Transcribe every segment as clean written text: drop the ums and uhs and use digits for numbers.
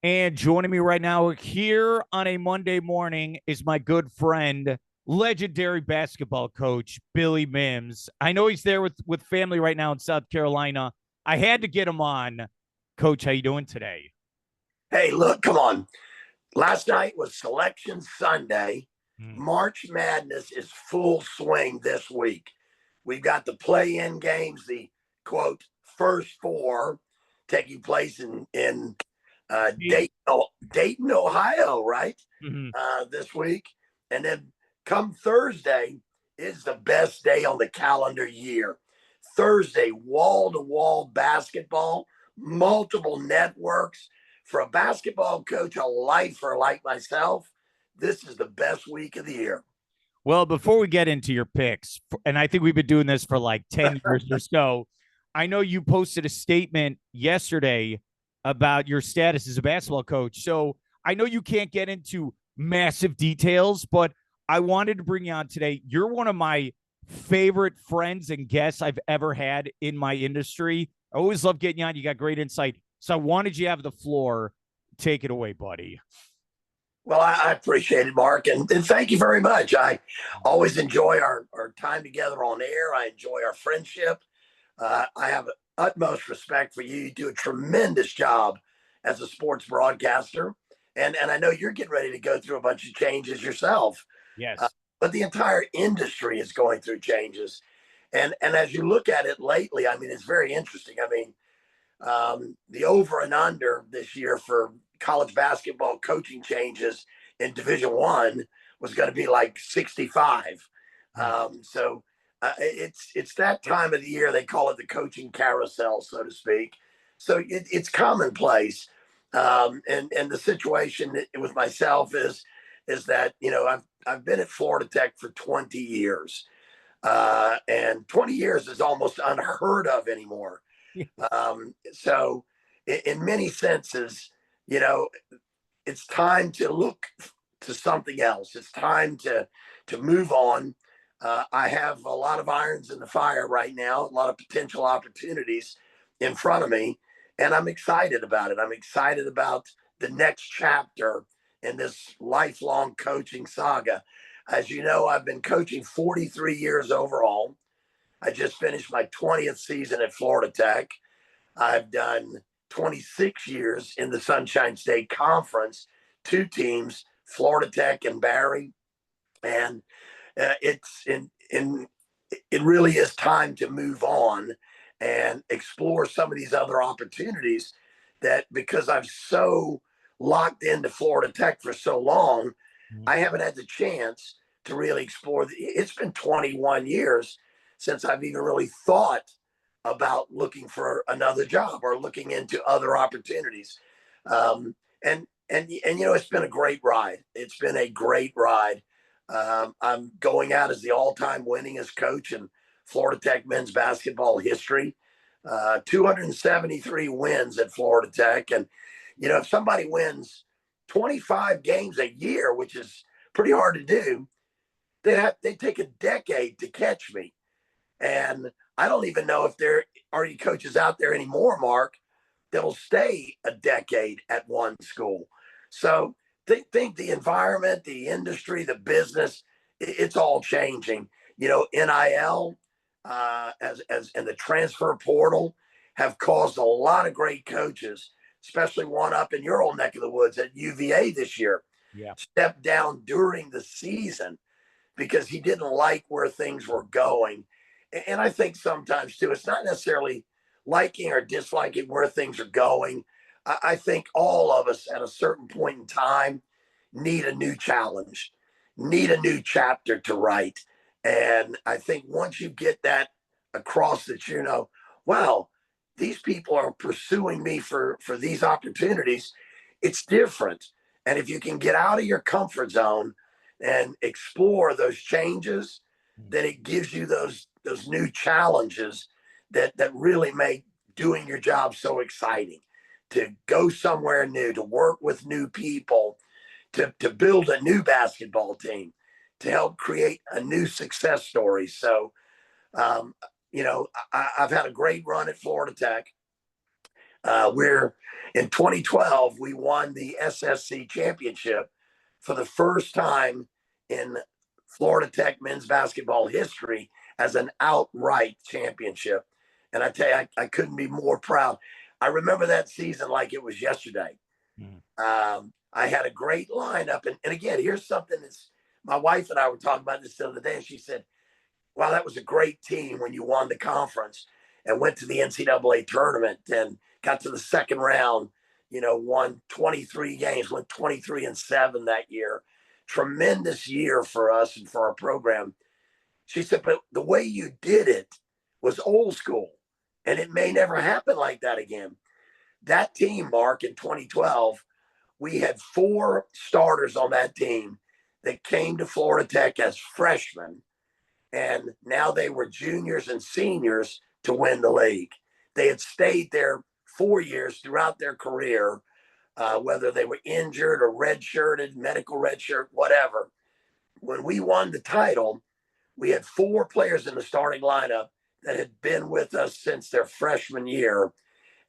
And joining me right now here on a Monday morning is my good friend, legendary basketball coach Billy Mims. I know he's there with family right now in South Carolina. I had to get him on. Coach, how you doing today? Hey, look, come on. Last night was Selection Sunday. Hmm. March Madness is full swing this week. We've got the play-in games, the quote first four, taking place in Dayton, Ohio, right? Mm-hmm. This week, and then come Thursday is the best day on the calendar year. Thursday, wall-to-wall basketball, multiple networks. For a basketball coach, a lifer like myself, this is the best week of the year. Well, before we get into your picks, and I think we've been doing this for like 10 years or so, I know you posted a statement yesterday about your status as a basketball coach. So I know you can't get into massive details, but I wanted to bring you on today. You're one of my favorite friends and guests I've ever had in my industry. I always love getting you on. You got great insight. So I wanted you to have the floor. Take it away, buddy. Well, I appreciate it, Mark, and thank you very much. I always enjoy our time together on air. I enjoy our friendship. I have utmost respect for you. You do a tremendous job as a sports broadcaster, and I know you're getting ready to go through a bunch of changes yourself. Uh, Yes. but the entire industry is going through changes, and as you look at it lately, I mean, it's very interesting. I mean, the over and under this year for college basketball coaching changes in Division 1 was going to be like 65. It's that time of the year. They call it the coaching carousel, so to speak. So it's commonplace. And the situation with myself is that I've been at Florida Tech for 20 years, and 20 years is almost unheard of anymore. So in many senses, you know, it's time to look to something else. It's time to move on. I have a lot of irons in the fire right now, a lot of potential opportunities in front of me, and I'm excited about it. I'm excited about the next chapter in this lifelong coaching saga. As you know, I've been coaching 43 years overall. I just finished my 20th season at Florida Tech. I've done 26 years in the Sunshine State Conference, two teams, Florida Tech and Barry, and it really is time to move on and explore some of these other opportunities. That because I've so locked into Florida Tech for so long, I haven't had the chance to really explore. It's been 21 years since I've even really thought about looking for another job or looking into other opportunities. Um, and it's been a great ride. It's been a great ride. I'm going out as the all-time winningest coach in Florida Tech men's basketball history. 273 wins at Florida Tech, and if somebody wins 25 games a year, which is pretty hard to do, they take a decade to catch me. And I don't even know if there are any coaches out there anymore, Mark, that'll stay a decade at one school. So think the environment, the industry, the business, it's all changing. NIL as and the transfer portal have caused a lot of great coaches, especially one up in your old neck of the woods at UVA this year, Yeah. stepped down during the season because he didn't like where things were going. And I think sometimes too, it's not necessarily liking or disliking where things are going. I think all of us at a certain point in time need a new challenge, need a new chapter to write. And I think once you get that across that, wow, these people are pursuing me for these opportunities, it's different. And if you can get out of your comfort zone and explore those changes, then it gives you those new challenges that really make doing your job so exciting. To go somewhere new, to work with new people, to build a new basketball team, to help create a new success story. So, um, I've had a great run at Florida Tech. We're in 2012, we won the SSC championship for the first time in Florida Tech men's basketball history as an outright championship. And I tell you, I couldn't be more proud. I remember that season like it was yesterday. I had a great lineup. And again, here's something that's my wife and I were talking about this the other day. And she said, wow, that was a great team when you won the conference and went to the NCAA tournament and got to the second round, won 23 games, went 23-7 that year. Tremendous year for us and for our program. She said, but the way you did it was old school, and it may never happen like that again. That team, Mark, in 2012, we had 4 starters on that team that came to Florida Tech as freshmen, and now they were juniors and seniors to win the league. They had stayed there 4 years throughout their career, whether they were injured or redshirted, medical redshirt, whatever. When we won the title, we had 4 players in the starting lineup that had been with us since their freshman year,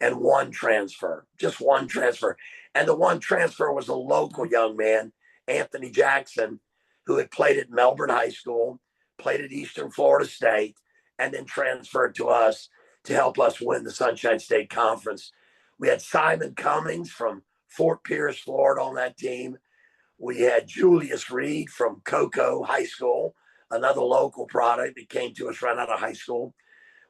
and 1 transfer, just 1 transfer. And the 1 transfer was a local young man, Anthony Jackson, who had played at Melbourne High School, played at Eastern Florida State, and then transferred to us to help us win the Sunshine State Conference. We had Simon Cummings from Fort Pierce, Florida on that team. We had Julius Reed from Cocoa High School, another local product that came to us right out of high school.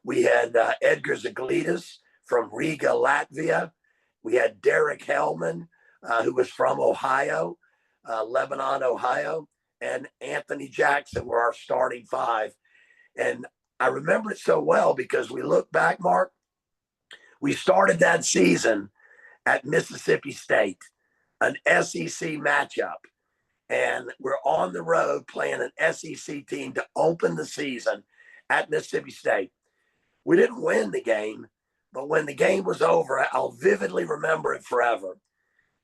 We had Edgar Zaglidas from Riga, Latvia. We had Derek Hellman, who was from Ohio, Lebanon, Ohio, and Anthony Jackson were our starting 5. And I remember it so well because we look back, Mark, we started that season at Mississippi State, an SEC matchup. And we're on the road playing an SEC team to open the season at Mississippi State. We didn't win the game, but when the game was over, I'll vividly remember it forever.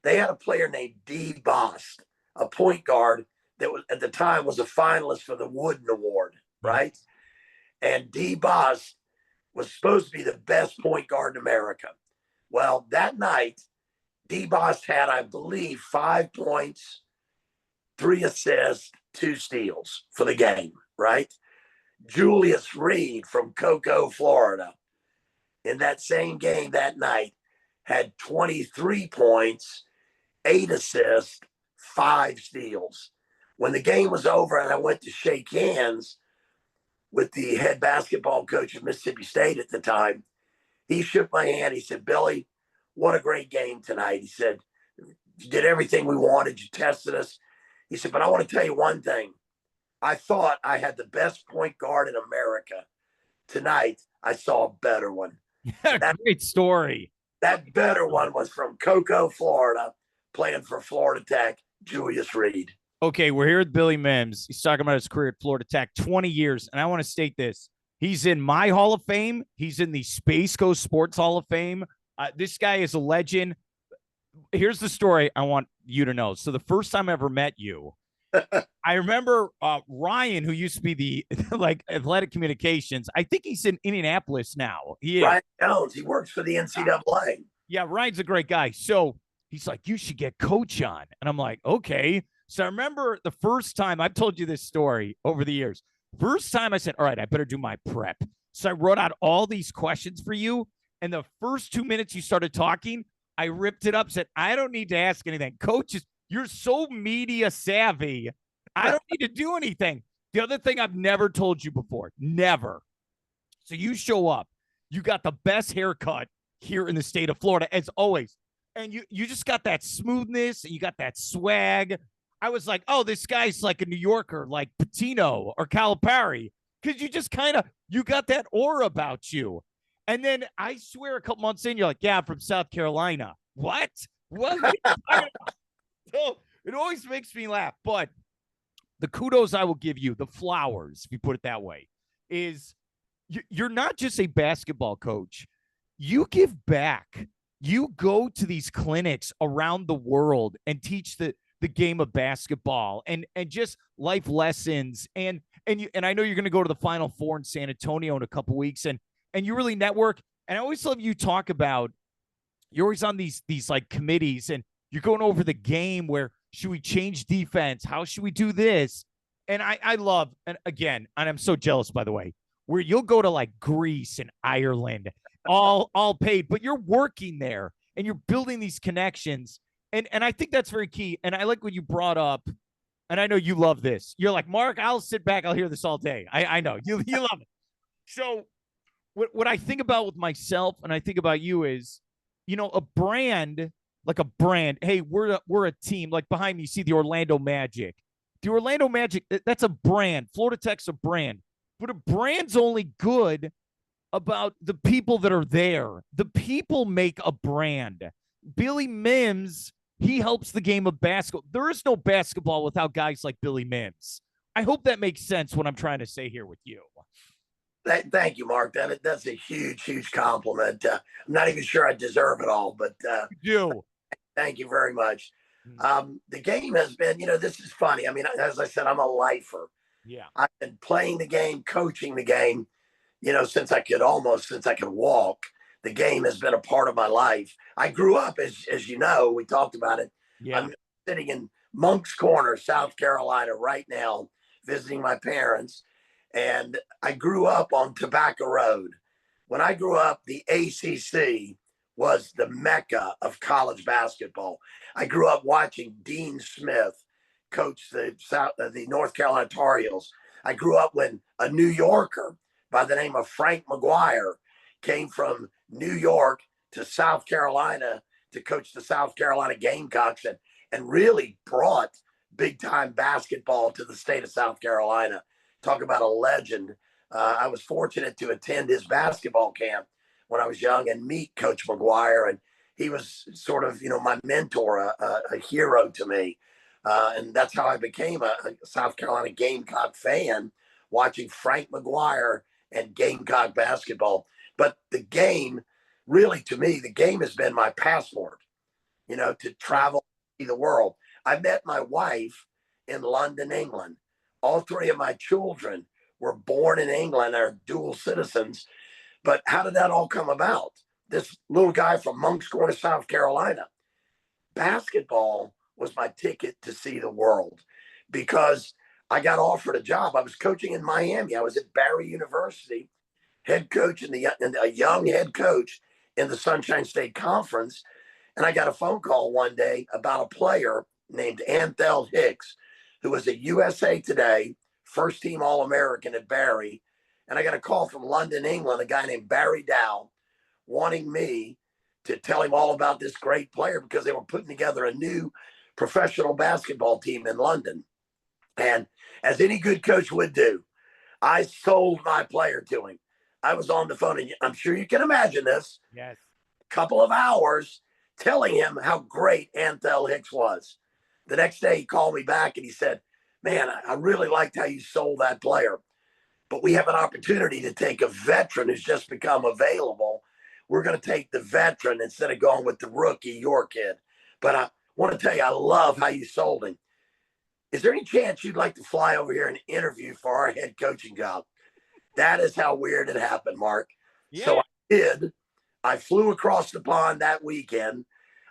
They had a player named D. Bost, a point guard that was at the time was a finalist for the Wooden Award, right? And D. Bost was supposed to be the best point guard in America. Well, that night, D. Bost had, I believe, 5 points, 3 assists, 2 steals for the game, right? Julius Reed from Cocoa, Florida, in that same game that night, had 23 points, 8 assists, 5 steals. When the game was over and I went to shake hands with the head basketball coach of Mississippi State at the time, he shook my hand. He said, Billy, what a great game tonight. He said, you did everything we wanted. You tested us. He said, but I want to tell you one thing. I thought I had the best point guard in America. Tonight, I saw a better one. Great story. That better one was from Cocoa, Florida, playing for Florida Tech, Julius Reed. Okay, we're here with Billy Mims. He's talking about his career at Florida Tech, 20 years. And I want to state this. He's in my Hall of Fame. He's in the Space Coast Sports Hall of Fame. This guy is a legend. Here's the story I want you to know. So the first time I ever met you, I remember Ryan, who used to be the athletic communications. I think he's in Indianapolis now. Ryan Jones. He works for the NCAA. Yeah, Ryan's a great guy. So he's like, you should get Coach on. And I'm like, okay. So I remember the first time, I've told you this story over the years. First time I said, all right, I better do my prep. So I wrote out all these questions for you. And the first 2 minutes you started talking, I ripped it up, said, I don't need to ask anything. Coaches, you're so media savvy. I don't need to do anything. The other thing I've never told you before, never. So you show up. You got the best haircut here in the state of Florida, as always. And you just got that smoothness, and you got that swag. I was like, oh, this guy's like a New Yorker, like Patino or Calipari, because you just you got that aura about you. And then I swear a couple months in, you're like, yeah, I'm from South Carolina. What? What? So it always makes me laugh. But the kudos I will give you, the flowers, if you put it that way, is you're not just a basketball coach. You give back. You go to these clinics around the world and teach the game of basketball and just life lessons. And I know you're going to go to the Final Four in San Antonio in a couple weeks, and you really network. And I always love you talk about you're always on these like committees, and you're going over the game where should we change defense? How should we do this? And I love, and again, and I'm so jealous, by the way, where you'll go to like Greece and Ireland, all paid, but you're working there and you're building these connections. And I think that's very key. And I like what you brought up, and I know you love this. You're like, Mark, I'll sit back, I'll hear this all day. I know you love it. So what I think about with myself and I think about you is, a brand, like a brand. Hey, we're a team. Like behind me, you see the Orlando Magic. The Orlando Magic, that's a brand. Florida Tech's a brand. But a brand's only good about the people that are there. The people make a brand. Billy Mims, he helps the game of basketball. There is no basketball without guys like Billy Mims. I hope that makes sense what I'm trying to say here with you. Thank you, Mark. That's a huge, huge compliment. I'm not even sure I deserve it all, but You. thank you very much. The game has been, this is funny. I mean, as I said, I'm a lifer. Yeah. I've been playing the game, coaching the game, since I could walk. The game has been a part of my life. I grew up, as you know, we talked about it. Yeah. I'm sitting in Moncks Corner, South Carolina, right now, visiting my parents. And I grew up on Tobacco Road. When I grew up, the ACC was the mecca of college basketball. I grew up watching Dean Smith coach the North Carolina Tar Heels. I grew up when a New Yorker by the name of Frank McGuire came from New York to South Carolina to coach the South Carolina Gamecocks and really brought big time basketball to the state of South Carolina. Talk about a legend. I was fortunate to attend his basketball camp when I was young and meet Coach McGuire. And he was sort of, my mentor, a hero to me. And that's how I became a South Carolina Gamecock fan, watching Frank McGuire and Gamecock basketball. But the game, really, to me, the game has been my passport, to travel, see the world. I met my wife in London, England. All three of my children were born in England, are dual citizens. But how did that all come about? This little guy from Moncks Corner, South Carolina. Basketball was my ticket to see the world because I got offered a job. I was coaching in Miami. I was at Barry University, head coach and a young head coach in the Sunshine State Conference. And I got a phone call one day about a player named Anthel Hicks, who was a USA Today first team All-American at Barry. And I got a call from London, England, a guy named Barry Dow, wanting me to tell him all about this great player because they were putting together a new professional basketball team in London. And as any good coach would do, I sold my player to him. I was on the phone, and I'm sure you can imagine this. Yes. A couple of hours telling him how great Anthel Hicks was. The next day, he called me back and he said, man, I really liked how you sold that player. But we have an opportunity to take a veteran who's just become available. We're going to take the veteran instead of going with the rookie, your kid. But I want to tell you, I love how you sold him. Is there any chance you'd like to fly over here and interview for our head coaching job? That is how weird it happened, Mark. Yeah. So I did. I flew across the pond that weekend.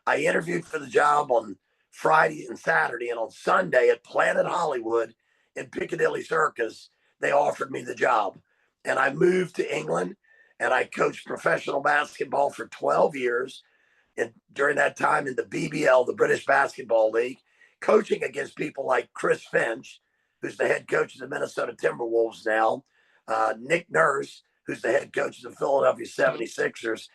I interviewed for the job on Friday and Saturday, and on Sunday at Planet Hollywood in Piccadilly Circus, they offered me the job. And I moved to England, and I coached professional basketball for 12 years. And during that time in the BBL, the British Basketball League, coaching against people like Chris Finch, who's the head coach of the Minnesota Timberwolves now, Nick Nurse, who's the head coach of the Philadelphia 76ers,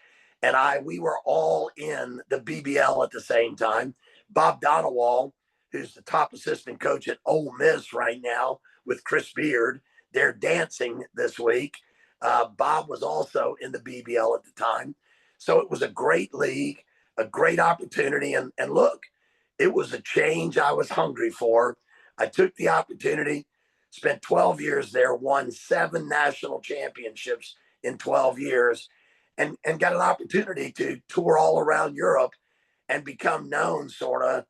and we were all in the BBL at the same time. Bob Donowall, who's the top assistant coach at Ole Miss right now with Chris Beard. They're dancing this week. Bob was also in the BBL at the time. So it was a great league, a great opportunity. And look, it was a change I was hungry for. I took the opportunity, spent 12 years there, won 7 national championships in 12 years, and got an opportunity to tour all around Europe and become known sort of,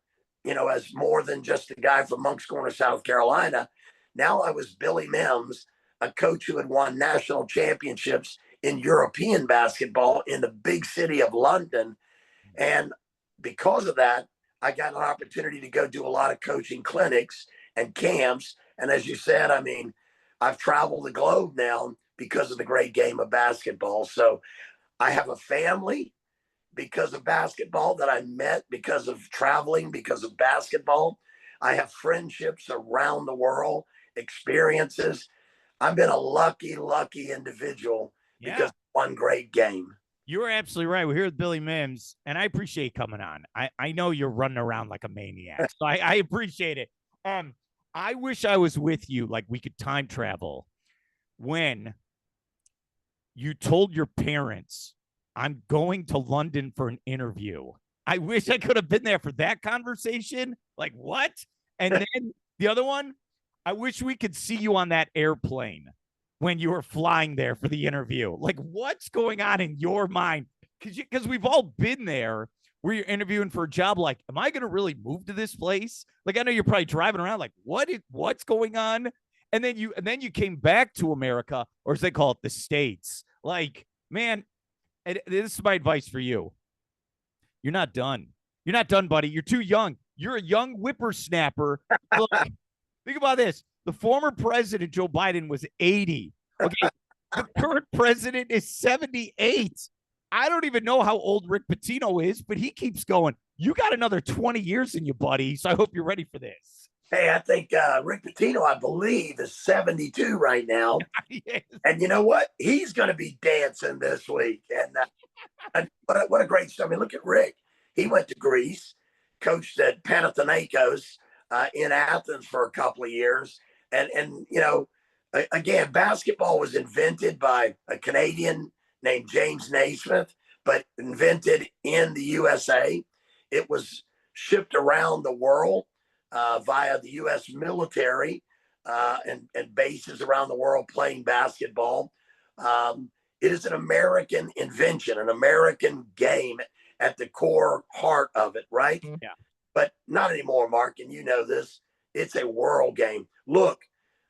as more than just a guy from Moncks Corner, South Carolina. Now I was Billy Mims, a coach who had won national championships in European basketball in the big city of London. And because of that, I got an opportunity to go do a lot of coaching clinics and camps. And as you said, I mean, I've traveled the globe now because of the great game of basketball. So I have a family because of basketball that I met because of traveling, because of basketball. I have friendships around the world, experiences. I've been a lucky, lucky individual because Yeah. of one great game. You were absolutely right. We're here with Billy Mims, and I appreciate coming on. I know you're running around like a maniac, so I appreciate it. Um, I wish I was with you, like we could time travel when you told your parents, I'm going to London for an interview. I wish I could have been there for that conversation. Like, what? And then the other one, I wish we could see you on that airplane when you were flying there for the interview. Like, what's going on in your mind? Because we've all been there where you're interviewing for a job. Like, am I going to really move to this place? Like, I know you're probably driving around. Like, what's going on? And then you came back to America, or as they call it, the States. Like, man, and this is my advice for you. You're not done. You're not done, buddy. You're too young. You're a young whippersnapper. Look, think about this. The former president, Joe Biden, was 80. Okay. The current president is 78. I don't even know how old Rick Pitino is, but he keeps going. You got another 20 years in you, buddy. So I hope you're ready for this. Hey, I think Rick Pitino, I believe, is 72 right now. Yes. And you know what? He's going to be dancing this week. And what a great story. I mean, look at Rick. He went to Greece, coached at Panathinaikos in Athens for a couple of years. And you know, again, basketball was invented by a Canadian named James Naismith, but invented in the USA. It was shipped around the world via the U.S. military and bases around the world playing basketball. It is an American invention, an American game at the core heart of it, right? Yeah. But not anymore, Mark, and you know this. It's a world game. Look,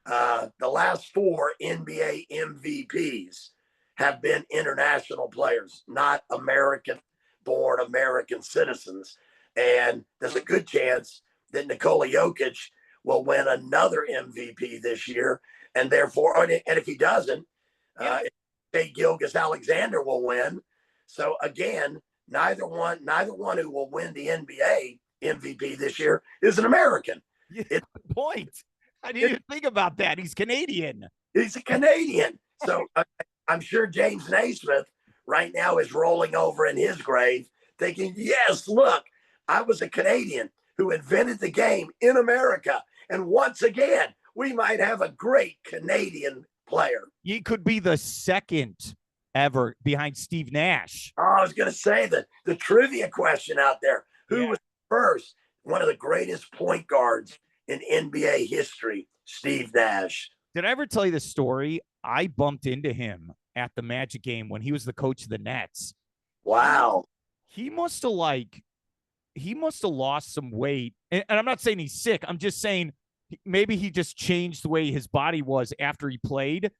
the last four NBA MVPs have been international players, not American born American citizens. And there's a good chance that Nikola Jokic will win another MVP this year. And therefore, and if he doesn't, Gilgeous-Alexander will win. So again, neither one who will win the NBA MVP this year is an American. Yeah, good point. I didn't even think about that. He's Canadian. He's a Canadian. So I'm sure James Naismith right now is rolling over in his grave thinking, yes, look, I was a Canadian who invented the game in America. And once again, we might have a great Canadian player. He could be the second ever behind Steve Nash. Oh, I was going to say the trivia question out there. Who was first? One of the greatest point guards in NBA history, Steve Nash. Did I ever tell you the story? I bumped into him at the Magic game when he was the coach of the Nets. Wow. He must have lost some weight. And I'm not saying he's sick. I'm just saying maybe he just changed the way his body was after he played.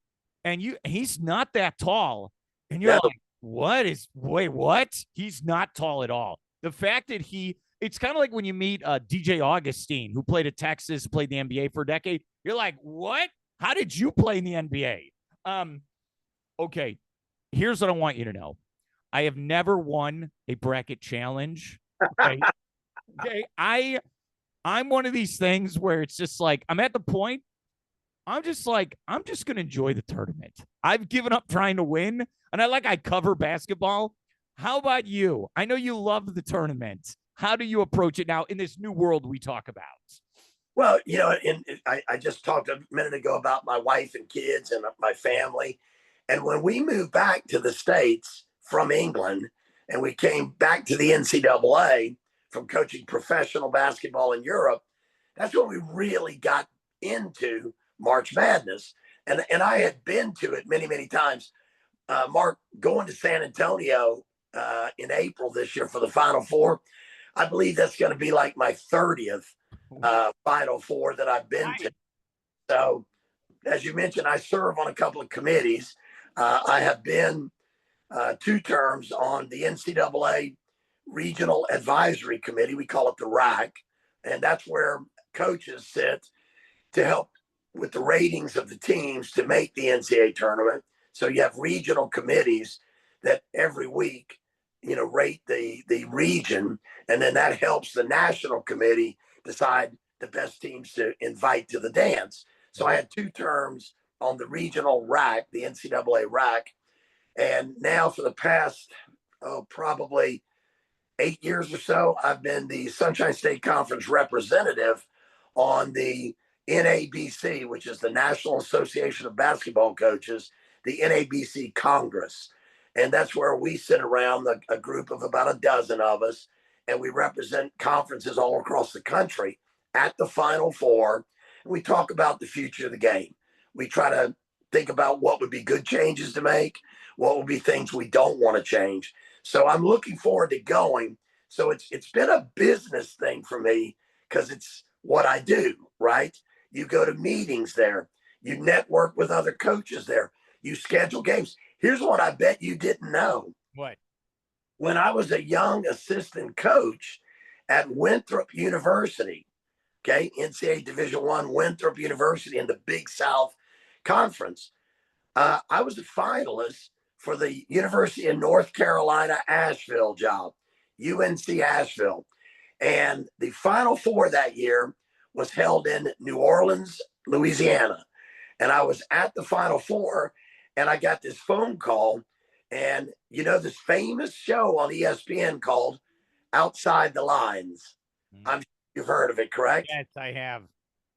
And he's not that tall. And you're like, what? He's not tall at all. The fact that it's kind of like when you meet DJ Augustine, who played at Texas, played the NBA for a decade. You're like, what? How did you play in the NBA? Okay, here's what I want you to know. I have never won a bracket challenge. Okay. I'm one of these things where it's just like, I'm at the point, I'm just going to enjoy the tournament. I've given up trying to win, and I cover basketball. How about you? I know you love the tournament. How do you approach it now in this new world we talk about? Well, you know, I just talked a minute ago about my wife and kids and my family. And when we moved back to the States from England and we came back to the NCAA from coaching professional basketball in Europe, that's when we really got into March Madness. And I had been to it many, many times. Mark, going to San Antonio in April this year for the Final Four, I believe that's going to be like my 30th Final Four that I've been to. So, as you mentioned, I serve on a couple of committees. I have been 2 terms on the NCAA regional advisory committee. We call it the RAC, and that's where coaches sit to help with the ratings of the teams to make the NCAA tournament. So you have regional committees that every week, rate the region, and then that helps the national committee decide the best teams to invite to the dance. So I had 2 terms on the regional RAC, the NCAA RAC, and now for the past probably 8 years or so, I've been the Sunshine State Conference representative on the NABC, which is the National Association of Basketball Coaches, the NABC Congress. And that's where we sit around a group of about a dozen of us, and we represent conferences all across the country at the Final Four. And we talk about the future of the game. We try to think about what would be good changes to make, what would be things we don't want to change. So I'm looking forward to going. So it's been a business thing for me because it's what I do, right? You go to meetings there, you network with other coaches there, you schedule games. Here's what I bet you didn't know. What? When I was a young assistant coach at Winthrop University, okay, NCAA Division I, Winthrop University in the Big South Conference, I was a finalist for the University of North Carolina Asheville job, UNC Asheville. And the Final Four that year was held in New Orleans, Louisiana. And I was at the Final Four, and I got this phone call. And this famous show on ESPN called Outside the Lines. I'm sure you've heard of it, correct? Yes, I have.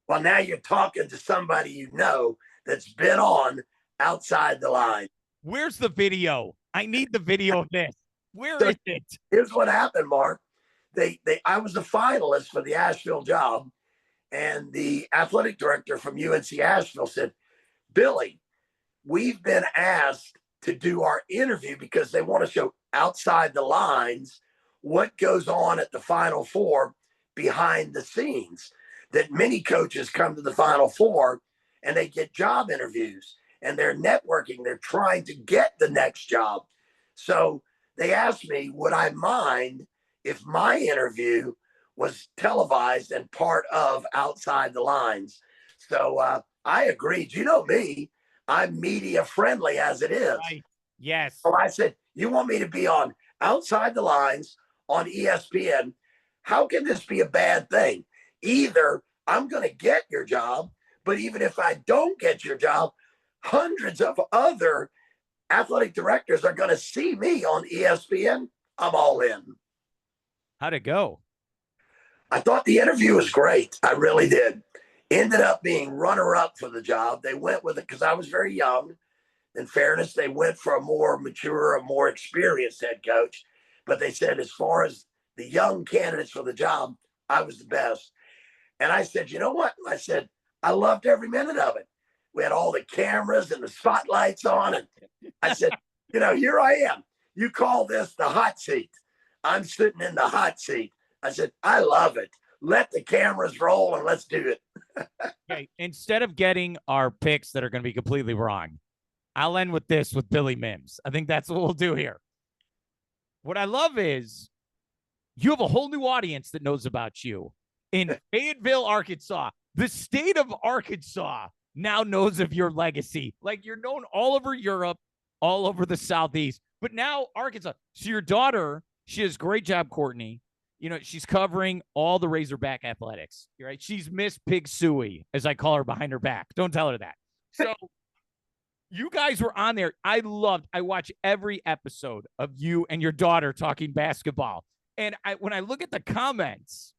Well, now you're talking to somebody that's been on Outside the Line. Where's the video? I need the video of this. Where is it? Here's what happened, Mark. I was a finalist for the Asheville job, and the athletic director from UNC Asheville said, Billy, we've been asked to do our interview because they want to show outside the lines what goes on at the Final Four behind the scenes. That many coaches come to the Final Four and they get job interviews and they're networking. They're trying to get the next job. So they asked me, would I mind if my interview was televised and part of Outside the Lines? So I agreed. You know me, I'm media friendly as it is. Right. Yes. So I said, you want me to be on Outside the Lines on ESPN? How can this be a bad thing? Either I'm going to get your job, but even if I don't get your job, hundreds of other athletic directors are going to see me on ESPN. I'm all in. How'd it go? I thought the interview was great. I really did. Ended up being runner-up for the job. They went with it because I was very young. In fairness, they went for a more mature, a more experienced head coach. But they said as far as the young candidates for the job, I was the best. And I said, you know what? I said, I loved every minute of it. We had all the cameras and the spotlights on. And I said, here I am. You call this the hot seat. I'm sitting in the hot seat. I said, I love it. Let the cameras roll and let's do it. Okay. Instead of getting our picks that are going to be completely wrong, I'll end with this with Billy Mims. I think that's what we'll do here. What I love is you have a whole new audience that knows about you in Fayetteville, Arkansas. The state of Arkansas now knows of your legacy. Like you're known all over Europe, all over the Southeast, but now Arkansas. So your daughter, she does a great job, Courtney. She's covering all the Razorback athletics. Right? She's Miss Pig Suey, as I call her behind her back. Don't tell her that. So you guys were on there. I watch every episode of you and your daughter talking basketball. And when I look at the comments,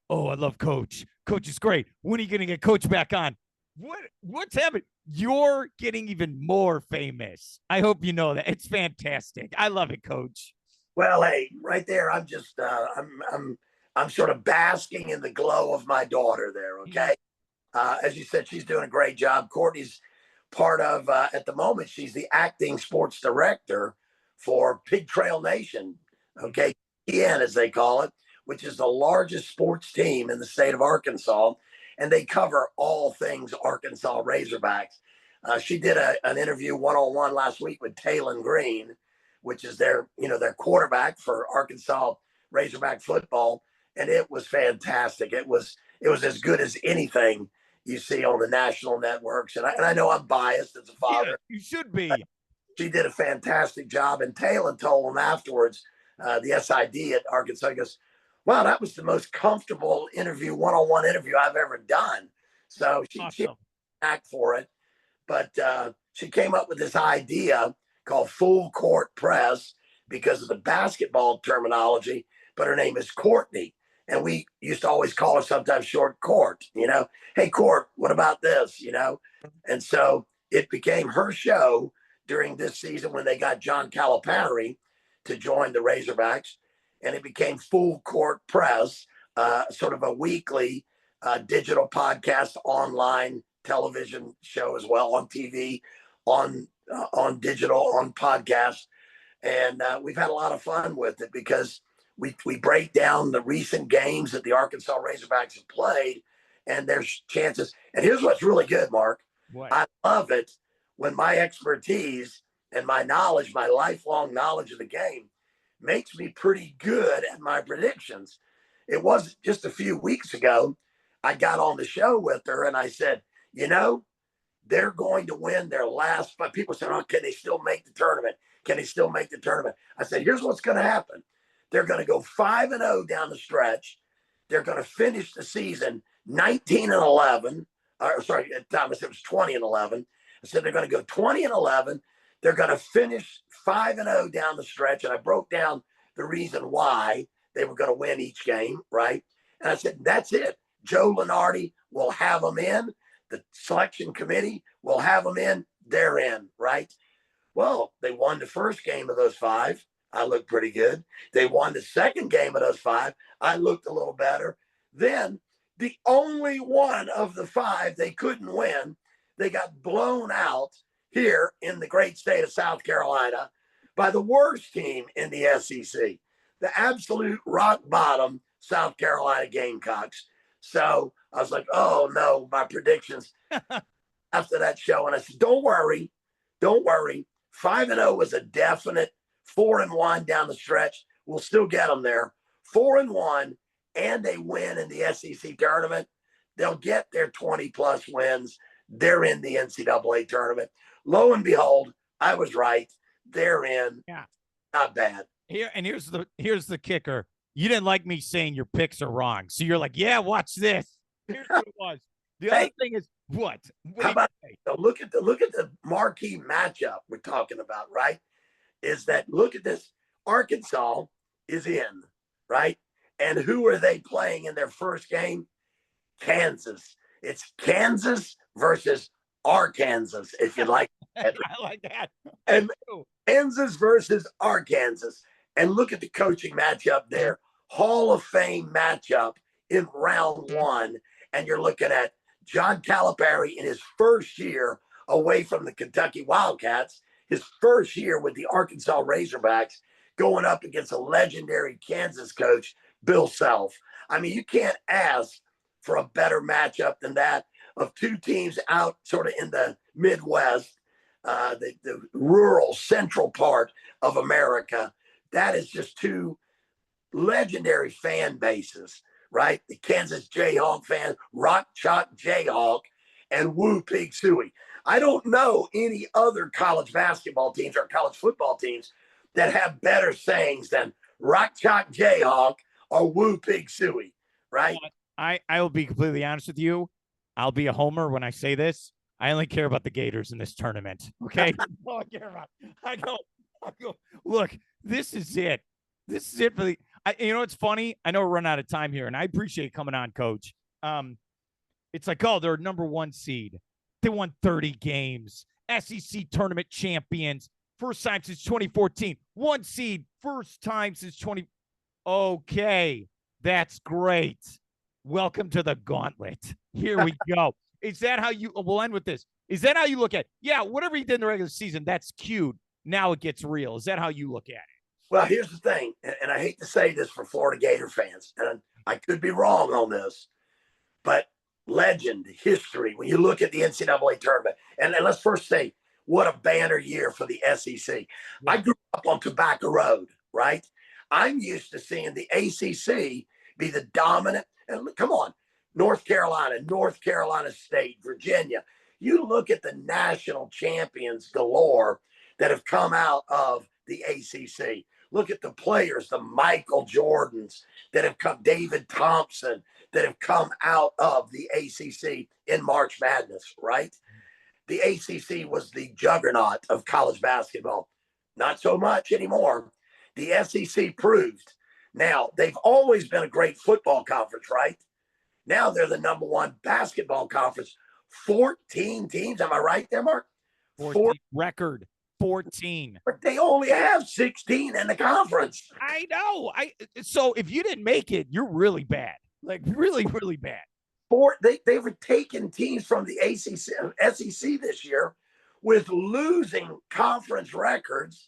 oh, I love Coach. Coach is great. When are you going to get Coach back on? What's happening? You're getting even more famous. I hope you know that. It's fantastic. I love it, Coach. Well, hey, right there, I'm just I'm sort of basking in the glow of my daughter there. Okay, as you said, she's doing a great job. Courtney's part of at the moment. She's the acting sports director for Pig Trail Nation. Okay, PN as they call it, which is the largest sports team in the state of Arkansas, and they cover all things Arkansas Razorbacks. She did an interview one-on-one last week with Taylon Green, which is their quarterback for Arkansas Razorback football, and it was fantastic. It was as good as anything you see on the national networks. And I know I'm biased as a father. Yeah, you should be. She did a fantastic job. And Talon told him afterwards, the SID at Arkansas, he goes, wow, that was the most comfortable interview, one-on-one interview I've ever done. So she act for it. But she came up with this idea called full court press because of the basketball terminology, but her name is Courtney. And we used to always call her sometimes short Court, hey, Court, what about this, And so it became her show during this season when they got John Calipari to join the Razorbacks. And it became full court press, sort of a weekly digital podcast, online television show as well, on TV, on digital, on podcast. And we've had a lot of fun with it because we break down the recent games that the Arkansas Razorbacks have played and there's chances. And here's what's really good, Mark. What? I love it when my expertise and my knowledge, my lifelong knowledge of the game, makes me pretty good at my predictions. It wasn't just a few weeks ago, I got on the show with her and I said, they're going to win their last five. People said, oh, can they still make the tournament? Can they still make the tournament? I said, here's what's going to happen. They're going to go 5-0 down the stretch. They're going to finish the season 19-11. Sorry, Thomas, it was 20-11. I said they're going to go 20-11. They're going to finish 5-0 down the stretch. And I broke down the reason why they were going to win each game, right? And I said, that's it. Joe Lunardi will have them in. The selection committee will have them in. They're in, right? Well, they won the first game of those five. I looked pretty good. They won the second game of those five. I looked a little better. Then the only one of the five they couldn't win, they got blown out here in the great state of South Carolina by the worst team in the SEC, the absolute rock bottom South Carolina Gamecocks. So I was like, oh no, my predictions after that show. And I said, don't worry. 5-0 was a definite. 4-1 down the stretch. We'll still get them there. 4-1, and they win in the SEC tournament. They'll get their 20+ wins. They're in the NCAA tournament. Lo and behold, I was right. They're in. Yeah. Not bad. Here's the kicker. You didn't like me saying your picks are wrong. So you're like, yeah, watch this. Here's what it was. The other thing is what? How about, look at the marquee matchup we're talking about, right? Is that, look at this. Arkansas is in, right? And who are they playing in their first game? Kansas. It's Kansas versus Arkansas, if you like. I like that. And Kansas versus Arkansas. And look at the coaching matchup there. Hall of Fame matchup in round one. And you're looking at John Calipari in his first year away from the Kentucky Wildcats, his first year with the Arkansas Razorbacks, going up against a legendary Kansas coach, Bill Self. I mean, you can't ask for a better matchup than that of two teams out sort of in the Midwest, the rural central part of America. That is just two legendary fan bases, right? The Kansas Jayhawk fans, Rock Chalk Jayhawk, and Woo Pig Suey. I don't know any other college basketball teams or college football teams that have better sayings than Rock Chalk Jayhawk or Woo Pig Suey, right? I will be completely honest with you. I'll be a homer when I say this. I only care about the Gators in this tournament. Okay. That's all I care about. I go, look, this is it. This is it for the, it's funny. I know we're running out of time here, and I appreciate coming on, Coach. It's like, oh, they're number one seed. They won 30 games. SEC tournament champions. First time since 2014. One seed. First time since 20. Okay. That's great. Welcome to the gauntlet. Here we go. Is that how you, we'll end with this. Is that how you look at it? Yeah, whatever he did in the regular season, that's cute. Now it gets real. Is that how you look at it? Well, here's the thing, and I hate to say this for Florida Gator fans, and I could be wrong on this, but legend, history, when you look at the NCAA tournament, and let's first say, what a banner year for the SEC. Yeah. I grew up on Tobacco Road, right? I'm used to seeing the ACC be the dominant. And come on, North Carolina State, Virginia. You look at the national champions galore that have come out of the ACC. Look at the players, the Michael Jordans that have come, David Thompson, that have come out of the ACC in March Madness, right? The ACC was the juggernaut of college basketball. Not so much anymore. The SEC proved. Now, they've always been a great football conference, right? Now they're the number one basketball conference. 14 teams. Am I right there, Mark? 14 record 14. But they only have 16 in the conference. I know. So if you didn't make it, you're really bad. Like really, really bad. They were taking teams from the SEC this year with losing conference records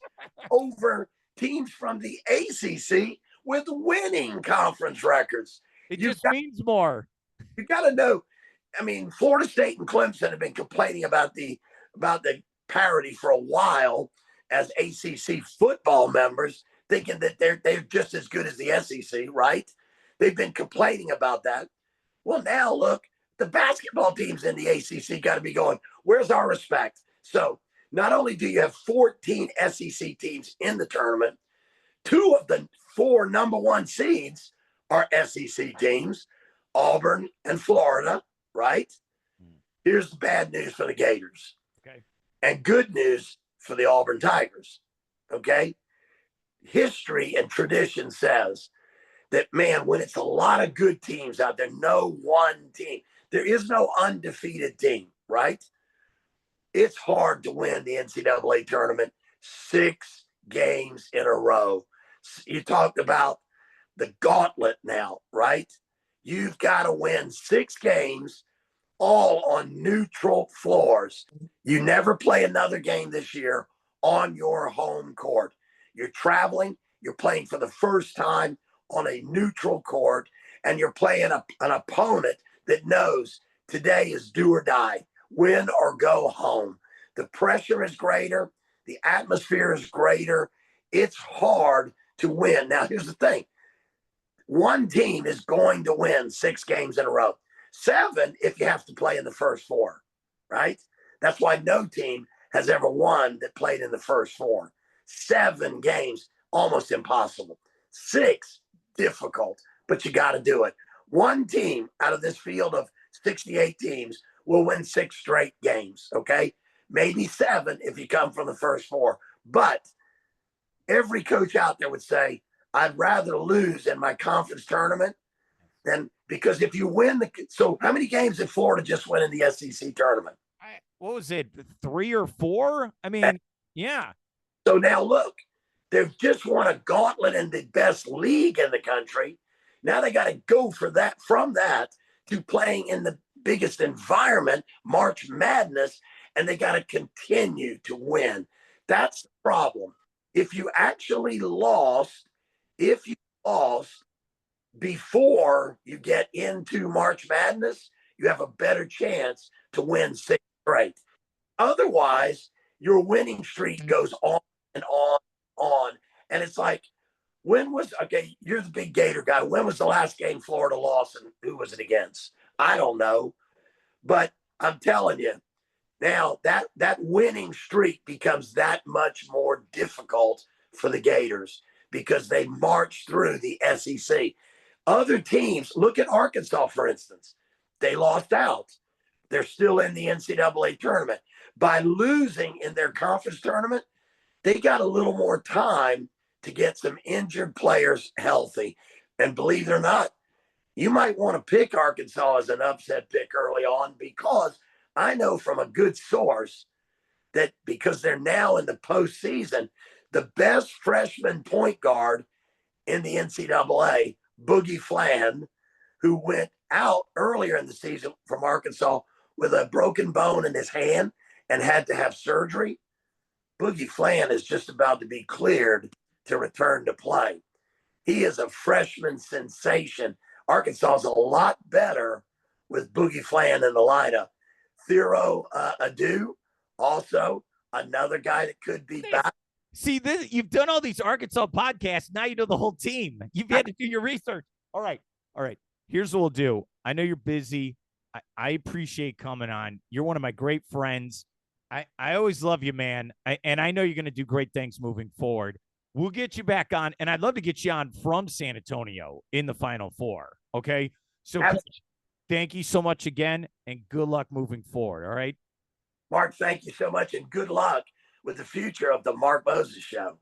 over teams from the ACC with winning conference records. It just means more. You got to know. I mean, Florida State and Clemson have been complaining about the parity for a while as ACC football members, thinking that they're just as good as the SEC, right? They've been complaining about that. Well, now look, the basketball teams in the ACC got to be going, where's our respect? So not only do you have 14 SEC teams in the tournament, 2 of the 4 number 1 seeds are SEC teams, Auburn and Florida, right? Here's the bad news for the Gators. Okay. And good news for the Auburn Tigers. Okay. History and tradition says that, man, when it's a lot of good teams out there, no one team, there is no undefeated team, right? It's hard to win the NCAA tournament 6 games in a row. You talked about the gauntlet now, right? You've got to win 6 games all on neutral floors. You never play another game this year on your home court. You're traveling, you're playing for the first time on a neutral court, and you're playing an opponent that knows today is do or die, win or go home. The pressure is greater. The atmosphere is greater. It's hard to win. Now, here's the thing. One team is going to win 6 games in a row. 7 if you have to play in the first 4, right? That's why no team has ever won that played in the first 4. 7 games, almost impossible. 6, difficult, but you got to do it. One team out of this field of 68 teams will win 6 straight games, okay? Maybe 7 if you come from the first 4. But every coach out there would say, I'd rather lose in my conference tournament than, because if you win so how many games did Florida just win in the SEC tournament? What was it, 3 or 4? I mean, yeah. So now look, they've just won a gauntlet in the best league in the country. Now they got to go from that to playing in the biggest environment, March Madness, and they got to continue to win. That's the problem. If you lost before you get into March Madness, you have a better chance to win 6 straight. Otherwise, your winning streak goes on and on and on. And it's like, you're the big Gator guy. When was the last game Florida lost and who was it against? I don't know. But I'm telling you, now that winning streak becomes that much more difficult for the Gators because they march through the SEC. Other teams, look at Arkansas, for instance. They lost out. They're still in the NCAA tournament. By losing in their conference tournament, they got a little more time to get some injured players healthy. And believe it or not, you might want to pick Arkansas as an upset pick early on, because I know from a good source that because they're now in the postseason, the best freshman point guard in the NCAA, Boogie Flan, who went out earlier in the season from Arkansas with a broken bone in his hand and had to have surgery. Boogie Flan is just about to be cleared to return to play. He is a freshman sensation. Arkansas is a lot better with Boogie Flan in the lineup. Thero Adu, also another guy that could be back. See, this, you've done all these Arkansas podcasts. Now you know the whole team. You've had to do your research. All right. All right. Here's what we'll do. I know you're busy. I appreciate coming on. You're one of my great friends. I always love you, man. And I know you're going to do great things moving forward. We'll get you back on. And I'd love to get you on from San Antonio in the Final Four. Okay. So, Coach, thank you so much again. And good luck moving forward. All right. Mark, thank you so much. And good luck with the future of the Mark Moses Show.